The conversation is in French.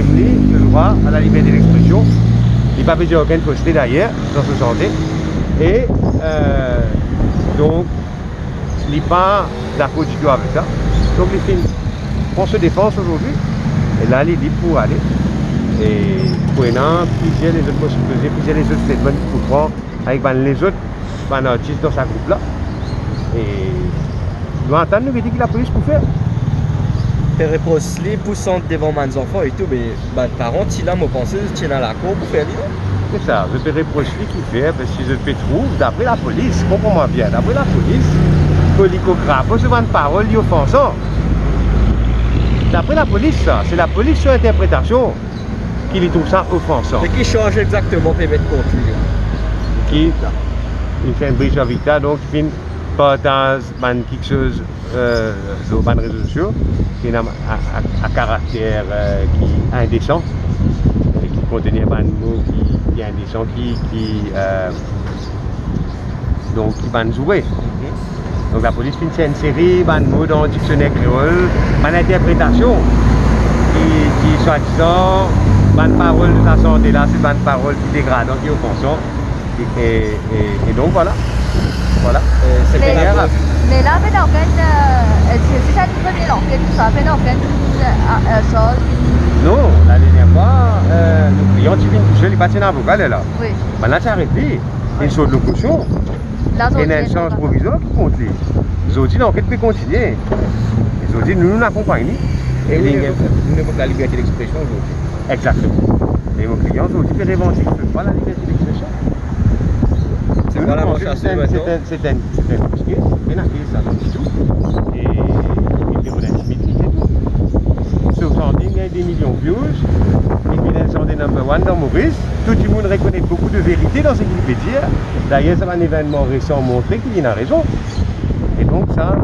supprime le droit à la liberté d'expression. Il n'y a pas besoin d'aucune fausseté d'ailleurs dans ce sens. Et donc, il n'est pas d'accord du tout avec ça. Donc les films, on se défense aujourd'hui. Et là, il est libre pour aller. Et prenant plusieurs les autres possibilités, plusieurs les autres statements qu'il faut prendre avec les autres artistes dans sa groupe là. Et nous doit entendre nous dire que la police pour faire. Les réponses les poussant devant mes enfants et tout, mais mes parents, tu l'as, moi pensé, tu es dans la cour pour faire l'idée. C'est ça, je peux reprocher qui fait, parce que je peux trouver, d'après la police, comprends-moi bien, d'après la police, polycographe, c'est une parole offensante. D'après la police, ça, c'est la police sur interprétation qui lui trouve ça offensant. Mais qui change exactement pour mettre contre lui? Qui il fait une brise à Victor, donc il fait partage quelque chose sur les réseaux sociaux qui a un caractère qui est indécent, et qui contient des mots qui est indécent, donc qui va nous jouer. Donc la police fait une série de mots dans le dictionnaire créole, une interprétation qui soi-disant, une parole de la santé là, c'est une parole qui dégrade, qui est offensant. Et donc voilà. Voilà. Mais là, bên đầu kênh c'est ça tu peux bien leur kênh ça bên đầu kênh chose. Non, la dernière fois, le client qui vient toucher, il passe un avocat là. Oui. Maintenant, c'est arrêté. Il sort de locution. Il y a une chance provisoire qui compte. Les autres, l'enquête peut continuer. Les autres, nous accompagnons. Et nous avons la liberté d'expression aujourd'hui. Exactement. Et vos clients ont dit que les revendiquent pas la liberté d'expression. C'est pas la manche à suivre maintenant. C'est un mosquée, il y a ça dans le tout. Et il y a une intimité, c'est tout. Sur Sanding, il y a des millions de views. Et puis, elles sont des number one dans Maurice. Tout le monde reconnaît beaucoup de vérité dans ce qu'il peut dire. D'ailleurs, ça va un événement récent montrer qu'il y a raison. Et donc, ça,